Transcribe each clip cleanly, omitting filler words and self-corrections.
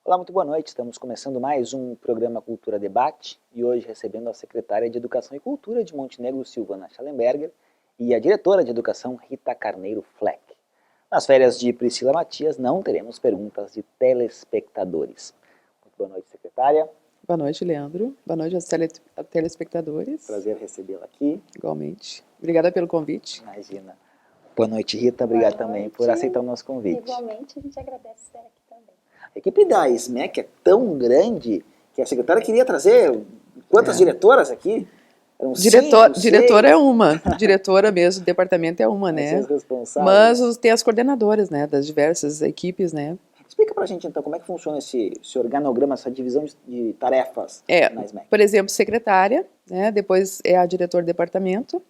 Olá, muito boa noite. Estamos começando mais um programa Cultura Debate e hoje recebendo a secretária de Educação e Cultura de Montenegro, Silvana Schallenberger, e a diretora de Educação, Rita Carneiro Fleck. Nas férias de Priscila Matias não teremos perguntas de telespectadores. Muito boa noite, secretária. Boa noite, Leandro. Boa noite aos telespectadores. Prazer recebê-la aqui. Igualmente. Obrigada pelo convite. Imagina. Boa noite, Rita. Obrigado também por aceitar o nosso convite. Igualmente, a gente agradece estar aqui também. A equipe da SMEC é tão grande que a secretária queria trazer quantas diretoras aqui? Eram Diretora é uma. Diretora mesmo, departamento é uma, né? Mas tem as coordenadoras, né? Das diversas equipes, né? Explica pra gente, então, como é que funciona esse organograma, essa divisão de tarefas na SMEC. Por exemplo, secretária, né? Depois é a diretora de departamento,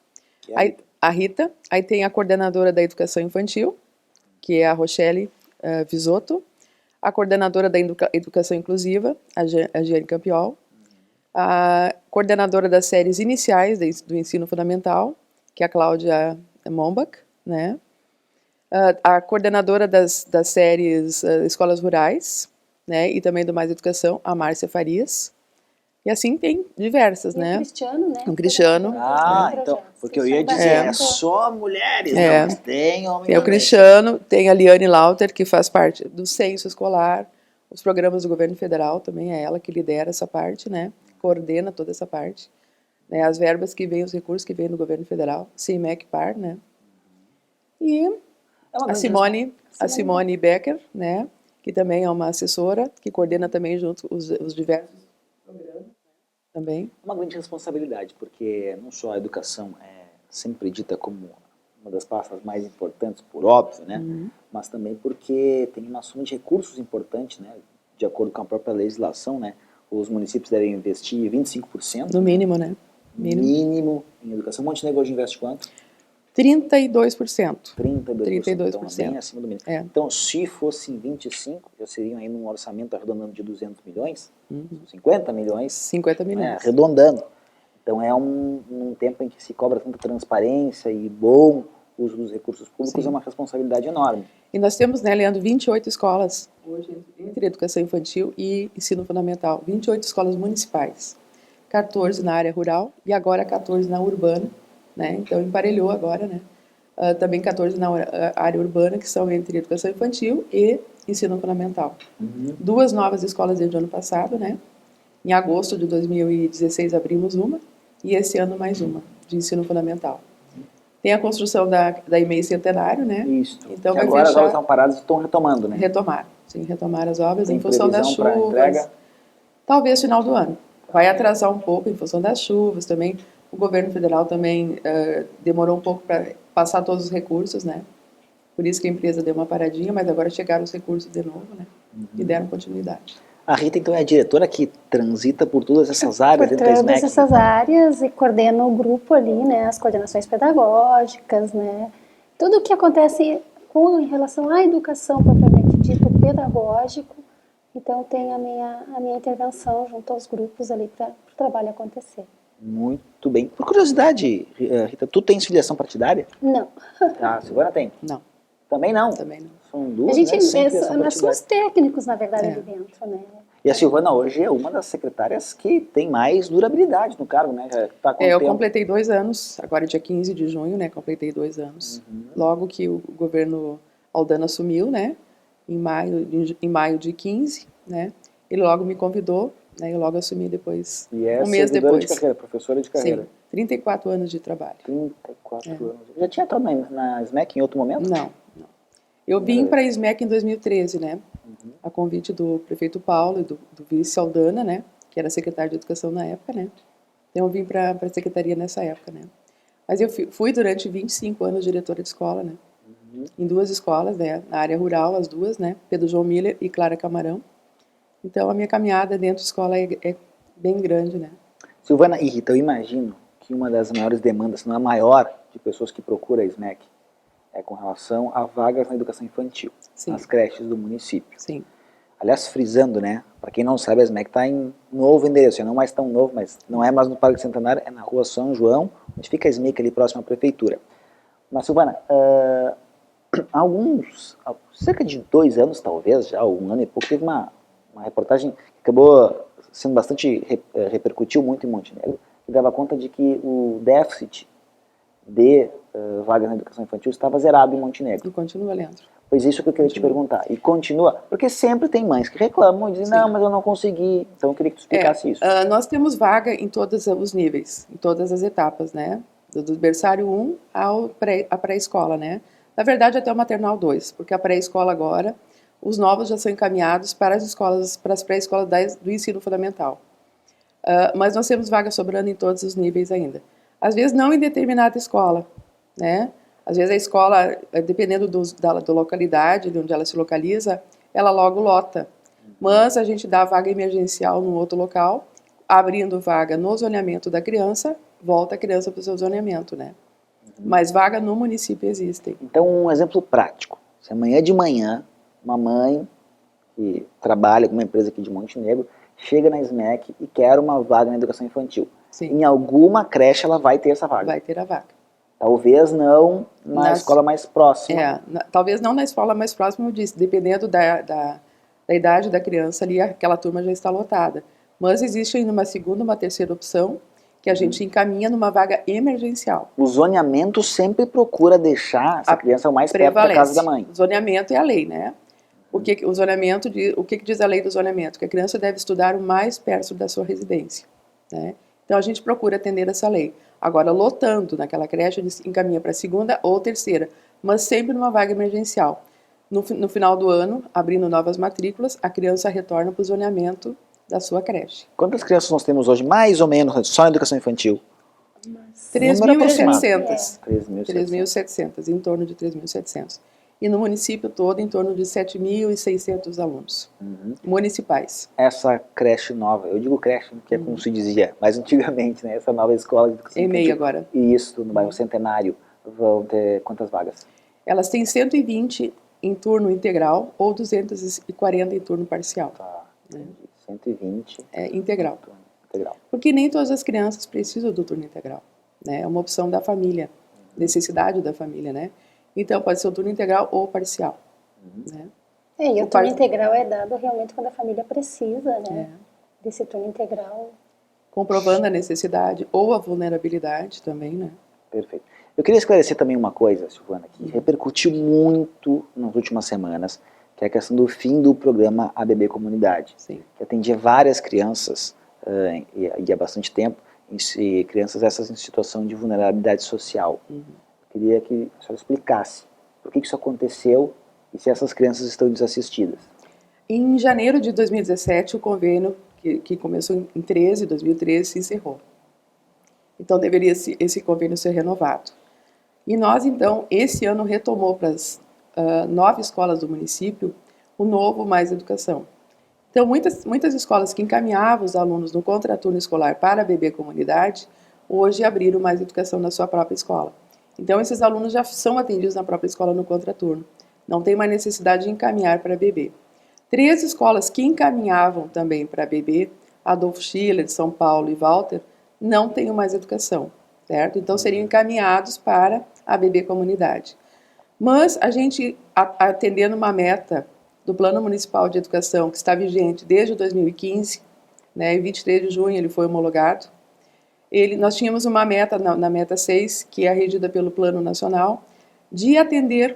a Rita. Aí tem a coordenadora da educação infantil, que é a Rochelle Visotto. A coordenadora da educação inclusiva, a Giane Campiol. A coordenadora das séries iniciais do ensino fundamental, que é a Cláudia Mombach, né? A coordenadora das séries escolas rurais, né? E também do Mais Educação, a Márcia Farias. E assim tem diversas, né? O Cristiano, né? O Cristiano. Então, porque eu ia dizer, é só mulheres, não, tem homem. Tem o Cristiano, tem a Liane Lauter, que faz parte do censo escolar, os programas do governo federal também, é ela que lidera essa parte, né? Coordena toda essa parte. Né? As verbas que vêm, os recursos que vêm do governo federal, CIMEC Par, né? E a Simone Becker, né? Que também é uma assessora, que coordena também junto os diversos programas também. É uma grande responsabilidade, porque não só a educação é sempre dita como uma das pastas mais importantes, por óbvio, né? Mas também porque tem uma soma de recursos importante, né? De acordo com a própria legislação, né? Os municípios devem investir 25%. No mínimo, né? Mínimo em educação. Montenegro hoje investe quanto? 32%. 32%. Então, bem acima do mínimo. Então, se fossem 25, já seriam aí num orçamento arredondando de 200 milhões, 50 milhões. 50 milhões. Arredondando. Então, é um tempo em que se cobra tanta transparência e bom uso dos recursos públicos, é uma responsabilidade enorme. E nós temos, né, Leandro, 28 escolas hoje entre educação infantil e ensino fundamental. 28 escolas municipais. 14 na área rural e agora 14 na urbana. Né? Então, emparelhou agora, né? Também 14 na área urbana, que são entre educação infantil e ensino fundamental. 2 novas escolas desde o ano passado, né? Em agosto de 2016 abrimos uma, e esse ano mais uma, de ensino fundamental. Tem a construção da EMEI Centenário, né? Isso. Então, que agora as obras estão paradas e estão retomando, né? Retomar as obras Tem em função das chuvas. Entrega? Talvez final do ano. Vai atrasar um pouco em função das chuvas também. O governo federal também demorou um pouco para passar todos os recursos, né? Por isso que a empresa deu uma paradinha, mas agora chegaram os recursos de novo, né? E deram continuidade. A Rita, então, é a diretora que transita por todas essas áreas dentro da SMEC? Por todas essas áreas e coordena o grupo ali, né? As coordenações pedagógicas, né? Tudo o que acontece em relação à educação propriamente dito pedagógico. Então, tem a minha intervenção junto aos grupos ali para o trabalho acontecer. Muito bem. Por curiosidade, Rita, tu tens filiação partidária? Não. A Silvana tem? Não. Também não? Também não. São duas, A gente, né, nós somos técnicos, na verdade, ali dentro, né? E a Silvana hoje é uma das secretárias que tem mais durabilidade no cargo, né? Já tá com eu tempo. completei 2 anos, agora dia 15 de junho, né? Completei 2 anos. Logo que o governo Aldana assumiu, né? Em maio de 15, né? Ele logo me convidou, né? Eu logo assumi depois, e é um mês depois. De carreira, professora de carreira. Sim, 34 anos de trabalho. 34 anos. Já tinha estado na SMEC em outro momento? Não. Eu vim para a SMEC em 2013, né? A convite do prefeito Paulo e do vice Aldana, né? Que era secretário de Educação na época, né? Então eu vim para a secretaria nessa época, né? Mas eu fui durante 25 anos diretora de escola, né? Em 2 escolas, né? Na área rural, as 2, né? Pedro João Miller e Clara Camarão. Então a minha caminhada dentro da escola é bem grande, né? Silvana e Rita, eu imagino que uma das maiores demandas, se não a maior, de pessoas que procuram a SMEC é com relação a vagas na educação infantil, nas creches do município. Sim. Aliás, frisando, né? Para quem não sabe, a SMEC está em novo endereço, não mais tão novo, mas não é mais no Parque Centenário, é na Rua São João, onde fica a SMEC ali próximo à prefeitura. Mas, Silvana, cerca de 2 anos, talvez, já, 1 ano e pouco, teve uma reportagem que acabou sendo bastante, repercutiu muito em Montenegro, que dava conta de que o déficit de vagas na educação infantil estava zerado em Montenegro. E continua, Leandro. Pois isso que eu queria te perguntar. E continua, porque sempre tem mães que reclamam e dizem, não, mas eu não consegui. Então eu queria que tu explicasse isso. Nós temos vaga em todos os níveis, em todas as etapas, né? Do berçário 1 à pré-escola, né? Na verdade, até o maternal 2, porque a pré-escola agora, os novos já são encaminhados para as escolas, para as pré-escolas do ensino fundamental. Mas nós temos vaga sobrando em todos os níveis ainda. Às vezes não em determinada escola, né? Às vezes a escola, dependendo da localidade, de onde ela se localiza, ela logo lota. Mas a gente dá vaga emergencial no outro local, abrindo vaga no zoneamento da criança, volta a criança para o seu zoneamento, né? Mas vaga no município existem. Então, um exemplo prático. Se amanhã de manhã, uma mãe que trabalha com uma empresa aqui de Montenegro, chega na SMEC e quer uma vaga na educação infantil. Sim. Em alguma creche ela vai ter essa vaga. Vai ter a vaga. Talvez não na escola mais próxima. Talvez não na escola mais próxima, eu disse, dependendo da idade da criança ali, aquela turma já está lotada. Mas existe ainda uma segunda, uma terceira opção, que a gente encaminha numa vaga emergencial. O zoneamento sempre procura deixar essa criança o mais perto da casa da mãe. O zoneamento é a lei, né? O que diz a lei do zoneamento? Que a criança deve estudar o mais perto da sua residência, né? Então a gente procura atender essa lei. Agora, lotando naquela creche, a gente encaminha para a segunda ou terceira, mas sempre numa vaga emergencial. No final do ano, abrindo novas matrículas, a criança retorna para o zoneamento da sua creche. Quantas crianças nós temos hoje, mais ou menos, só na educação infantil? 3.700. 3.700. Em torno de 3.700. E no município todo, em torno de 7.600 alunos municipais. Essa creche nova, eu digo creche, que é como se dizia, mas antigamente, né? Essa nova escola de educação infantil. EMEI agora. E isso, no bairro Centenário, vão ter quantas vagas? Elas têm 120 em turno integral ou 240 em turno parcial. Tá, 120. Integral. Integral. Porque nem todas as crianças precisam do turno integral, né? É uma opção da família, necessidade da família, né? Então pode ser o turno integral ou parcial, né? E o turno integral é dado realmente quando a família precisa, né? Desse turno integral. Comprovando a necessidade ou a vulnerabilidade também, né? Perfeito. Eu queria esclarecer também uma coisa, Silvana, que repercutiu muito nas últimas semanas, que é a questão do fim do programa ABB Comunidade, Sim. que atendia várias crianças, e há bastante tempo, crianças essas em situação de vulnerabilidade social. Eu queria que a senhora explicasse por que isso aconteceu e se essas crianças estão desassistidas. Em janeiro de 2017, o convênio, que começou em 2013, se encerrou. Então, deveria esse convênio ser renovado. E nós, então, esse ano retomou para as 9 escolas do município o novo Mais Educação. Então, muitas escolas que encaminhavam os alunos no contraturno escolar para a BB Comunidade, hoje abriram Mais Educação na sua própria escola. Então, esses alunos já são atendidos na própria escola no contraturno. Não tem mais necessidade de encaminhar para a BB. 3 escolas que encaminhavam também para a BB, Adolfo Schiller, de São Paulo e Walter, não têm Mais Educação, certo? Então, seriam encaminhados para a BB Comunidade. Mas a gente, atendendo uma meta do Plano Municipal de Educação, que está vigente desde 2015, né, em 23 de junho ele foi homologado, nós tínhamos uma meta, na meta 6, que é regida pelo Plano Nacional, de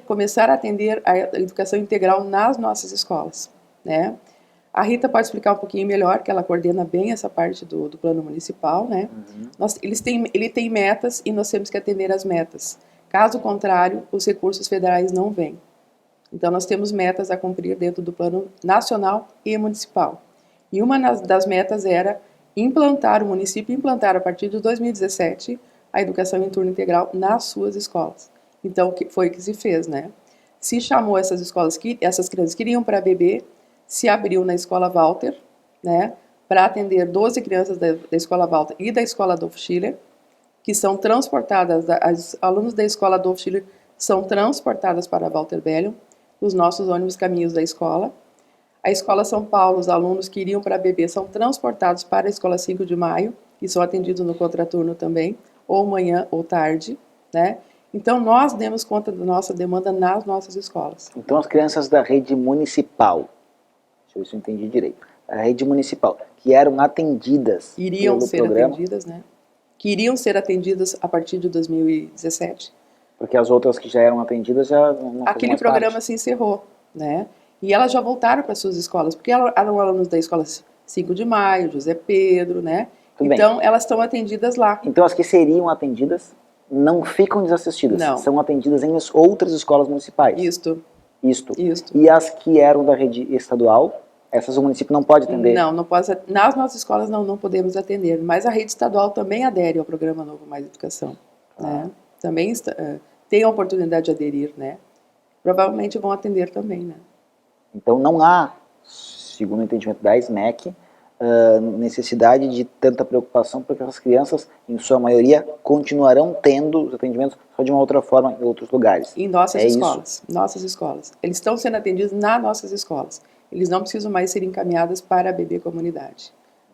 começar a atender a educação integral nas nossas escolas, né? A Rita pode explicar um pouquinho melhor, que ela coordena bem essa parte do plano municipal, né? Ele tem metas e nós temos que atender as metas. Caso contrário, os recursos federais não vêm. Então, nós temos metas a cumprir dentro do plano nacional e municipal. E uma das metas era o município implantar a partir de 2017 a educação em turno integral nas suas escolas. Então, foi o que se fez, né? Se chamou essas escolas, essas crianças que iriam para a BB, se abriu na escola Walter, né? Para atender 12 crianças da escola Walter e da escola Adolfo Schiller, que são transportadas, as alunos da escola Adolfo Schiller são transportadas para a Walter Bellion, os nossos ônibus caminhos da escola. A escola São Paulo, os alunos que iriam para a BB são transportados para a escola 5 de Maio, e são atendidos no contraturno também, ou manhã ou tarde, né? Então, nós demos conta da nossa demanda nas nossas escolas. Então, as crianças da rede municipal, deixa eu ver se eu entendi direito, a rede municipal, que eram atendidas Iriam pelo ser programa, atendidas, né? Que iriam ser atendidas a partir de 2017. porque as outras que já eram atendidas já não faziam Aquele mais programa parte. se encerrou, né? E elas já voltaram para suas escolas, porque eram alunos da escola 5 de Maio, José Pedro, né? Tudo Então, bem. elas estão atendidas lá. Então as que seriam atendidas não ficam desassistidas, Não. são atendidas em outras escolas municipais. Isto. Isto. E as que eram da rede estadual, essas o município não pode atender? Não pode. Nas nossas escolas não podemos atender, mas a rede estadual também adere ao programa Novo Mais Educação, né? Também tem a oportunidade de aderir, né? Provavelmente vão atender também, né? Então não há, segundo o entendimento da SMEC, necessidade de tanta preocupação, porque as crianças, em sua maioria, continuarão tendo os atendimentos só de uma outra forma em outros lugares. Em nossas escolas. Isso? Nossas escolas. Eles estão sendo atendidos nas nossas escolas. Eles não precisam mais ser encaminhados para a bebê comunidade,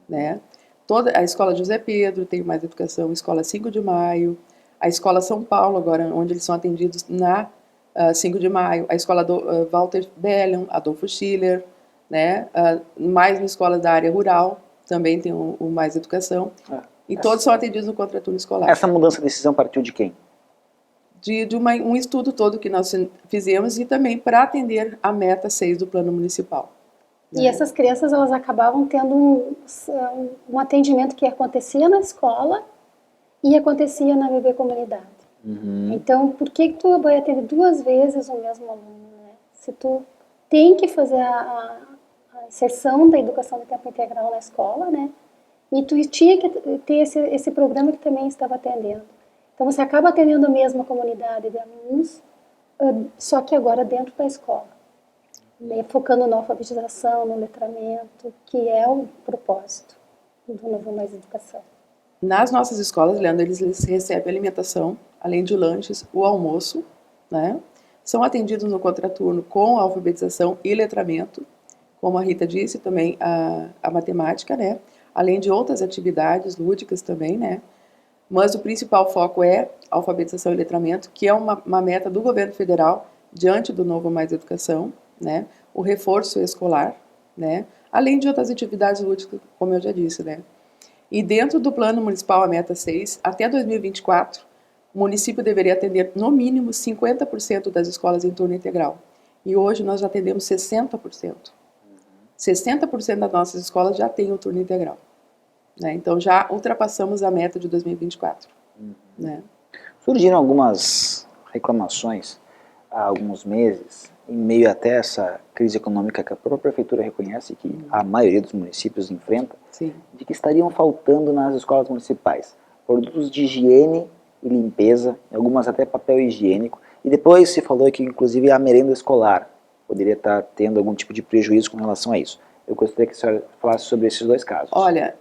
né? Toda a escola José Pedro tem mais educação, a escola 5 de Maio, a escola São Paulo agora, onde eles são atendidos na 5 de Maio, a escola do Walter Bellion, Adolfo Schiller, né? Mais na escola da área rural também tem o Mais Educação. E todos são atendidos no contraturno escolar. Essa mudança de decisão partiu de quem? De um estudo todo que nós fizemos e também para atender a meta 6 do plano municipal. E essas crianças, elas acabavam tendo um atendimento que acontecia na escola e acontecia na bebê comunidade. Então, por que tu vai atender 2 vezes o mesmo aluno, né? Se tu tem que fazer a inserção da educação de tempo integral na escola, né? E tu tinha que ter esse programa que também estava atendendo. Então, você acaba atendendo a mesma comunidade de alunos, só que agora dentro da escola. Focando na alfabetização, no letramento, que é o propósito do Novo Mais Educação. Nas nossas escolas, Leandro, eles recebem alimentação, além de lanches, o almoço, né? São atendidos no contraturno com a alfabetização e letramento, como a Rita disse, também a matemática, né? Além de outras atividades lúdicas também, né? Mas o principal foco é alfabetização e letramento, que é uma meta do governo federal diante do Novo Mais Educação, né? O reforço escolar, né? Além de outras atividades lúdicas, como eu já disse, né? E dentro do plano municipal, a meta 6, até 2024, o município deveria atender no mínimo 50% das escolas em turno integral. E hoje nós já atendemos 60%. 60% das nossas escolas já têm o turno integral, né? Então já ultrapassamos a meta de 2024. Né? Surgiram algumas reclamações há alguns meses, em meio até essa crise econômica que a própria prefeitura reconhece que a maioria dos municípios enfrenta, Sim. de que estariam faltando nas escolas municipais produtos de higiene e limpeza, algumas até papel higiênico, e depois se falou que inclusive a merenda escolar poderia estar tendo algum tipo de prejuízo com relação a isso. Eu gostaria que a senhora falasse sobre esses 2 casos. Olha,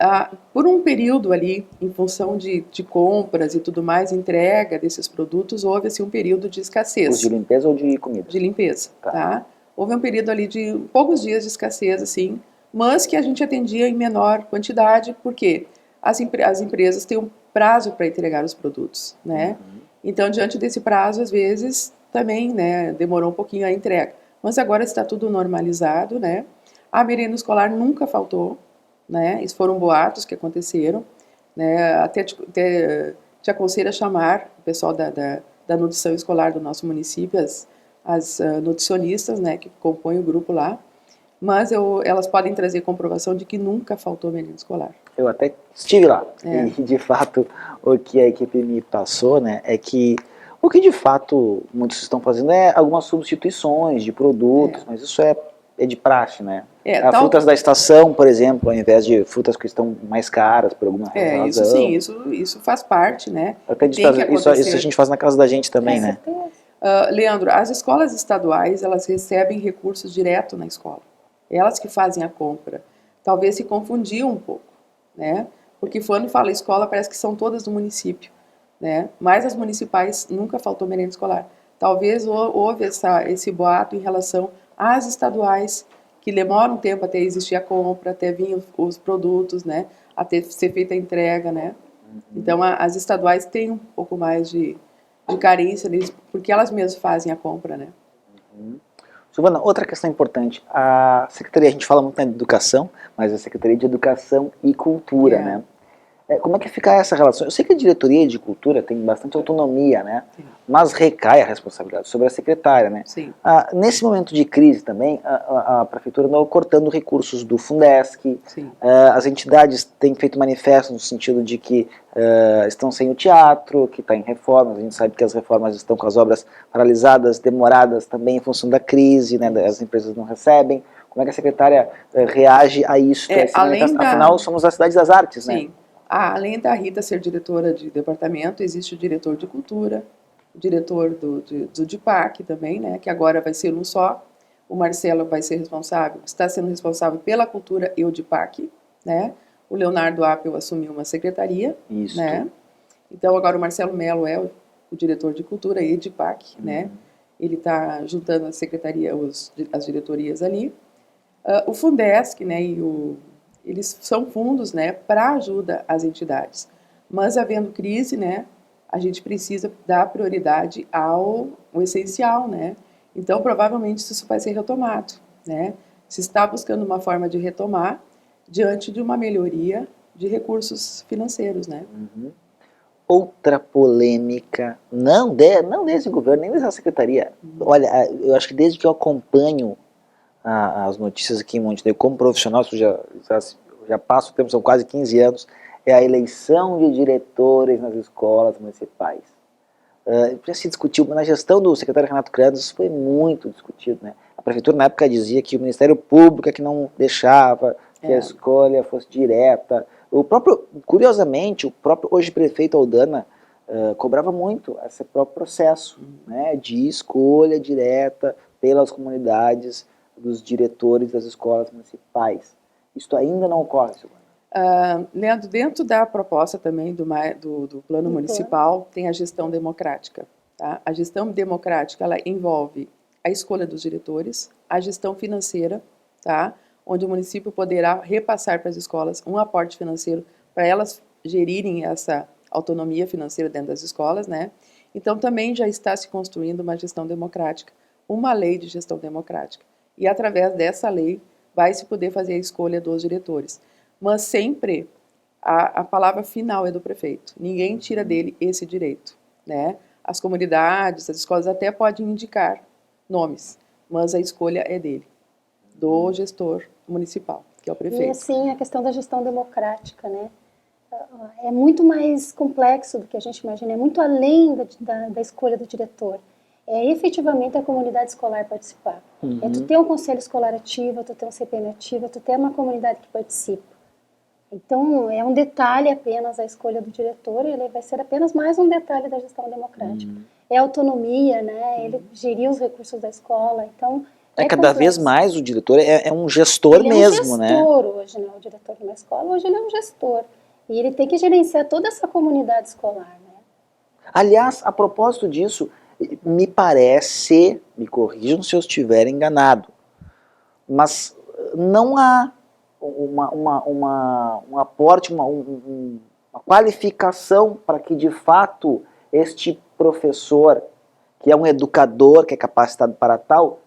por um período ali, em função de compras e tudo mais, entrega desses produtos, houve assim, um período de escassez. Os de limpeza ou de comida? De limpeza, tá? Houve um período ali de poucos dias de escassez, assim, mas que a gente atendia em menor quantidade, porque as empresas têm um prazo para entregar os produtos, né? Então, diante desse prazo, às vezes, também, né, demorou um pouquinho a entrega. Mas agora está tudo normalizado, né? A merenda escolar nunca faltou, né? Esses foram boatos que aconteceram, né? Até te aconselho a chamar o pessoal da nutrição escolar do nosso município, as nutricionistas, né, que compõem o grupo lá, mas elas podem trazer comprovação de que nunca faltou merenda escolar. Eu até estive lá, e de fato o que a equipe me passou, né, é que o que de fato muitos estão fazendo é algumas substituições de produtos, mas isso é de praxe, né? Frutas da estação, por exemplo, ao invés de frutas que estão mais caras por alguma razão. Isso sim, isso faz parte, né? Isso a gente faz na casa da gente também, né? Leandro, as escolas estaduais, elas recebem recursos direto na escola. Elas que fazem a compra. Talvez se confundiam um pouco, né? Porque quando fala escola, parece que são todas do município, né? Mas as municipais nunca faltou merenda escolar. Talvez houve esse boato em relação às estaduais, que demoram um tempo até existir a compra, até vir os produtos, né? Até ser feita a entrega, né? Então, as estaduais têm um pouco mais de carência nisso, porque elas mesmas fazem a compra, né? O Silvana, outra questão importante, a Secretaria, a gente fala muito na educação, mas a Secretaria de Educação e Cultura, né? Como é que fica essa relação? Eu sei que a diretoria de cultura tem bastante autonomia, né? Sim. Mas recai a responsabilidade sobre a secretária, né? Sim. Nesse momento de crise também, a prefeitura andou cortando recursos do Fundesc. Sim. As entidades têm feito manifestos no sentido de que estão sem o teatro, que está em reformas. A gente sabe que as reformas estão com as obras paralisadas, demoradas também em função da crise, né? As empresas não recebem. Como é que a secretária reage a isso? Afinal, somos a cidade das artes, né? Sim. Além da Rita ser diretora de departamento, existe o diretor de cultura, o diretor do DIPAC também, né, que agora vai ser um só. O Marcelo vai ser responsável, está sendo responsável pela cultura e o DIPAC, né? O Leonardo Appel assumiu uma secretaria, Isso. né? Então agora o Marcelo Melo é o diretor de cultura e DIPAC, né? Ele está juntando a secretaria, as diretorias ali. O Fundesc, né, eles são fundos, né, para ajuda às entidades. Mas havendo crise, né, a gente precisa dar prioridade ao essencial, né? Então, provavelmente isso vai ser retomado, né? Se está buscando uma forma de retomar diante de uma melhoria de recursos financeiros, né? Outra polêmica, não desse governo, nem dessa secretaria. Olha, eu acho que desde que eu acompanho as notícias aqui em Montenegro como profissional, isso já passo o tempo, são quase 15 anos, é a eleição de diretores nas escolas municipais. Já se discutiu, na gestão do secretário Renato Credos, isso foi muito discutido, né? A prefeitura na época dizia que o Ministério Público é que não deixava que a escolha fosse direta. Curiosamente, o próprio hoje prefeito Aldana cobrava muito esse próprio processo, né, de escolha direta pelas comunidades dos diretores das escolas municipais. Isso ainda não ocorre, Silvana? Leandro, dentro da proposta também do plano municipal tem a gestão democrática. Tá? A gestão democrática ela envolve a escolha dos diretores, a gestão financeira, tá? Onde o município poderá repassar para as escolas um aporte financeiro para elas gerirem essa autonomia financeira dentro das escolas, né? Então também já está se construindo uma gestão democrática, uma lei de gestão democrática. E através dessa lei vai se poder fazer a escolha dos diretores. Mas sempre a palavra final é do prefeito. Ninguém tira dele esse direito, né? As comunidades, as escolas até podem indicar nomes, mas a escolha é dele, do gestor municipal, que é o prefeito. E assim, a questão da gestão democrática, né? É muito mais complexo do que a gente imagina, é muito além da escolha do diretor. É efetivamente a comunidade escolar participar. É tu ter um conselho escolar ativo, tu ter um CPM ativo, tu ter uma comunidade que participa. Então, é um detalhe apenas a escolha do diretor, ele vai ser apenas mais um detalhe da gestão democrática. É autonomia, né? Ele gerir os recursos da escola, então... cada vez mais o diretor é um gestor mesmo, né? Ele é um gestor hoje, não é o diretor de uma escola, hoje ele é um gestor. E ele tem que gerenciar toda essa comunidade escolar, né? Aliás, a propósito disso, me parece, me corrijam se eu estiver enganado, mas não há um aporte, uma qualificação para que de fato este professor, que é um educador, que é capacitado para tal,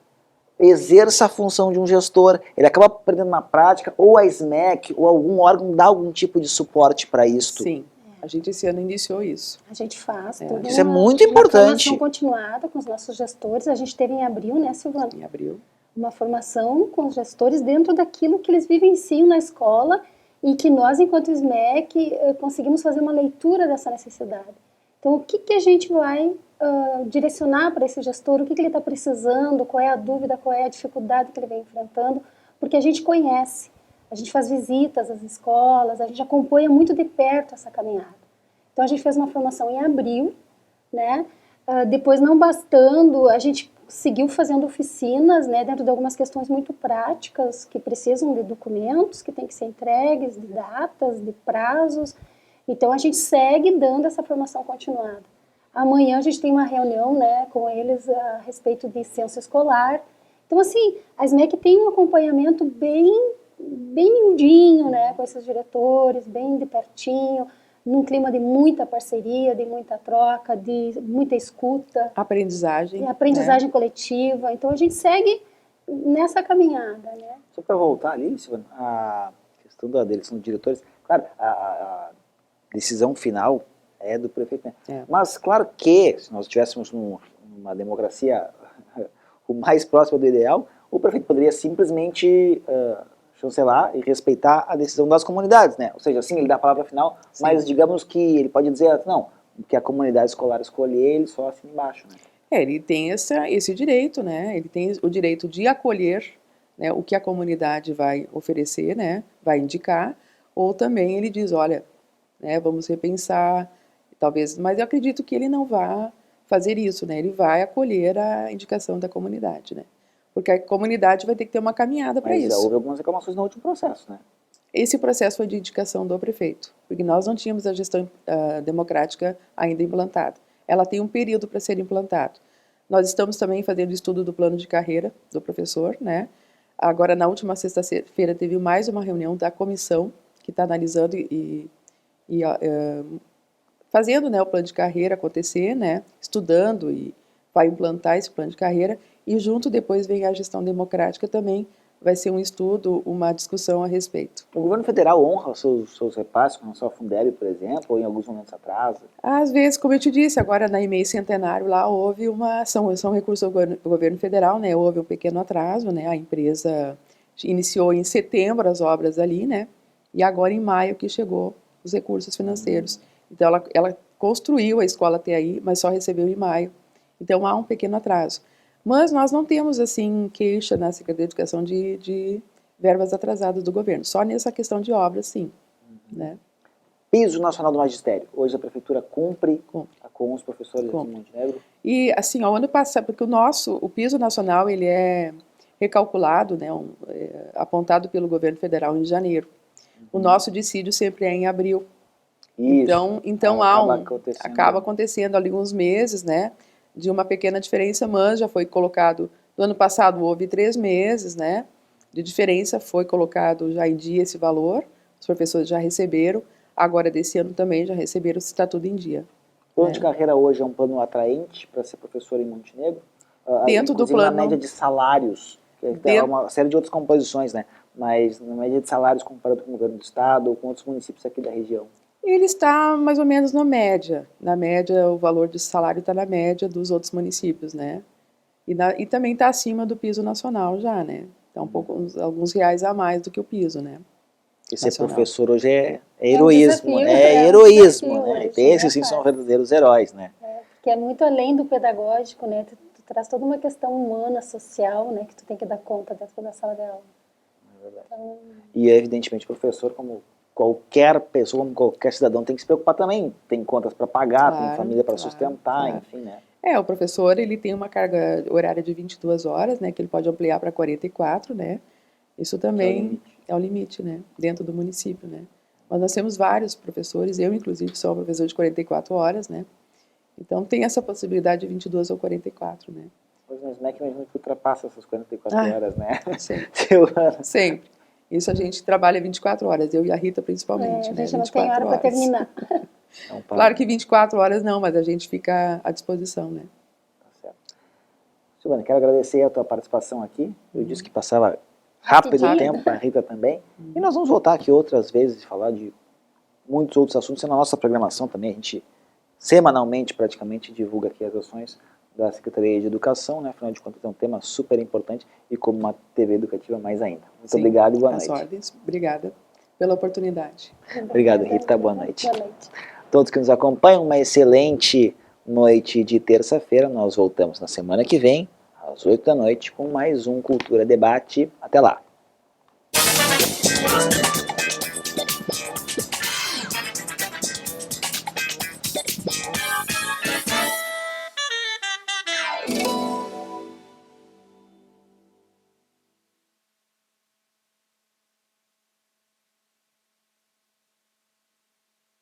exerça a função de um gestor. Ele acaba aprendendo na prática, ou a SMEC, ou algum órgão dá algum tipo de suporte para isso. Sim, a gente esse ano iniciou isso. A gente faz. Isso é muito importante. Uma formação continuada com os nossos gestores. A gente teve em abril, né, Silvana? Em abril. Uma formação com os gestores dentro daquilo que eles vivenciam na escola e que nós, enquanto SMEC, conseguimos fazer uma leitura dessa necessidade. Então, o que a gente vai direcionar para esse gestor, o que ele está precisando, qual é a dúvida, qual é a dificuldade que ele vem enfrentando, porque a gente conhece, a gente faz visitas às escolas, a gente acompanha muito de perto essa caminhada. Então, a gente fez uma formação em abril, né? Depois, não bastando, a gente seguiu fazendo oficinas, né, dentro de algumas questões muito práticas, que precisam de documentos, que têm que ser entregues, de datas, de prazos. Então, a gente segue dando essa formação continuada. Amanhã a gente tem uma reunião, né, com eles a respeito de censo escolar. Então, assim, a SMEC tem um acompanhamento bem miudinho, né, com esses diretores, bem de pertinho, num clima de muita parceria, de muita troca, de muita escuta. Aprendizagem. Aprendizagem, né, coletiva. Então, a gente segue nessa caminhada, né? Só para voltar ali, Silvana, a questão da eleição de diretores, claro, a decisão final é do prefeito, né? É. Mas claro que, se nós estivéssemos numa democracia o mais próximo do ideal, o prefeito poderia simplesmente chancelar e respeitar a decisão das comunidades, né? Ou seja, sim, ele dá a palavra final, Sim. mas digamos que ele pode dizer, não, o que a comunidade escolar escolher, ele só assina embaixo, né? Ele tem esse direito, né? Ele tem o direito de acolher, né, o que a comunidade vai oferecer, né? Vai indicar, ou também ele diz, olha, né, vamos repensar, talvez, mas eu acredito que ele não vai fazer isso, né? Ele vai acolher a indicação da comunidade, né? Porque a comunidade vai ter que ter uma caminhada para Mas isso. houve algumas reclamações no último processo, né? Esse processo foi de indicação do prefeito, porque nós não tínhamos a gestão democrática ainda implantada. Ela tem um período para ser implantado. Nós estamos também fazendo estudo do plano de carreira do professor, né? Agora, na última sexta-feira, teve mais uma reunião da comissão que está analisando e fazendo, né, o plano de carreira acontecer, né? Estudando e vai implantar esse plano de carreira. E junto depois vem a gestão democrática também, vai ser um estudo, uma discussão a respeito. O governo federal honra os seus repasses com a Fundeb, por exemplo, ou em alguns momentos atrasa? Às vezes, como eu te disse, agora na EMEI Centenário lá houve são recursos do governo federal, né? Houve um pequeno atraso, né? A empresa iniciou em setembro as obras ali, né? E agora em maio que chegou os recursos financeiros. Então ela construiu a escola TAI, mas só recebeu em maio. Então há um pequeno atraso. Mas nós não temos, assim, queixa na Secretaria de Educação de verbas atrasadas do governo. Só nessa questão de obras, sim. Né? Piso Nacional do Magistério. Hoje a Prefeitura cumpre com os professores aqui em Montenegro? E, assim, ao ano passado, porque o piso nacional, ele é recalculado, né, apontado pelo governo federal em janeiro. O nosso dissídio sempre é em abril. Isso. Então acaba acontecendo ali uns meses, né? De uma pequena diferença, mas já foi colocado, no ano passado houve 3 meses, né, de diferença, foi colocado já em dia esse valor, os professores já receberam, agora desse ano também já receberam, se está tudo em dia. O plano de carreira hoje é um plano atraente para ser professor em Montenegro? Dentro do plano... na média de salários, tem uma série de outras composições, né, mas na média de salários comparado com o governo do estado ou com outros municípios aqui da região. Ele está mais ou menos na média. Na média, o valor de salário está na média dos outros municípios, né? E também está acima do piso nacional já, né? Está alguns reais a mais do que o piso, né? E ser professor hoje é heroísmo, heroísmo, né? E esses sim são verdadeiros heróis, né? Que é muito além do pedagógico, né? Tu traz toda uma questão humana, social, né? Que tu tem que dar conta dentro da sala de aula. É verdade. Então... E evidentemente o professor, como qualquer pessoa, como qualquer cidadão, tem que se preocupar também. Tem contas para pagar, tem família para sustentar, enfim, né? O professor, ele tem uma carga horária de 22 horas, né? Que ele pode ampliar para 44, né? Isso também é o limite, né? Dentro do município, né? Mas nós temos vários professores, eu inclusive sou professor de 44 horas, né? Então tem essa possibilidade de 22 ou 44, né? Pois, mas como é que imagina que ultrapassa essas 44 horas, né? Sempre. Sempre. Isso a gente trabalha 24 horas, eu e a Rita principalmente, né? A gente não tem hora para terminar. Claro que 24 horas não, mas a gente fica à disposição, né? Tá certo. Silvana, quero agradecer a tua participação aqui. Eu disse que passava rápido o tempo, para a Rita também. E nós vamos voltar aqui outras vezes e falar de muitos outros assuntos. Na nossa programação também, a gente semanalmente praticamente divulga aqui as ações da Secretaria de Educação, né? Afinal de contas é um tema super importante e como uma TV educativa mais ainda. Muito obrigado e boa noite. As ordens. Obrigada pela oportunidade. Obrigado, Rita. Boa noite. Boa noite. Todos que nos acompanham, uma excelente noite de terça-feira. Nós voltamos na semana que vem, às 8 da noite, com mais um Cultura Debate. Até lá.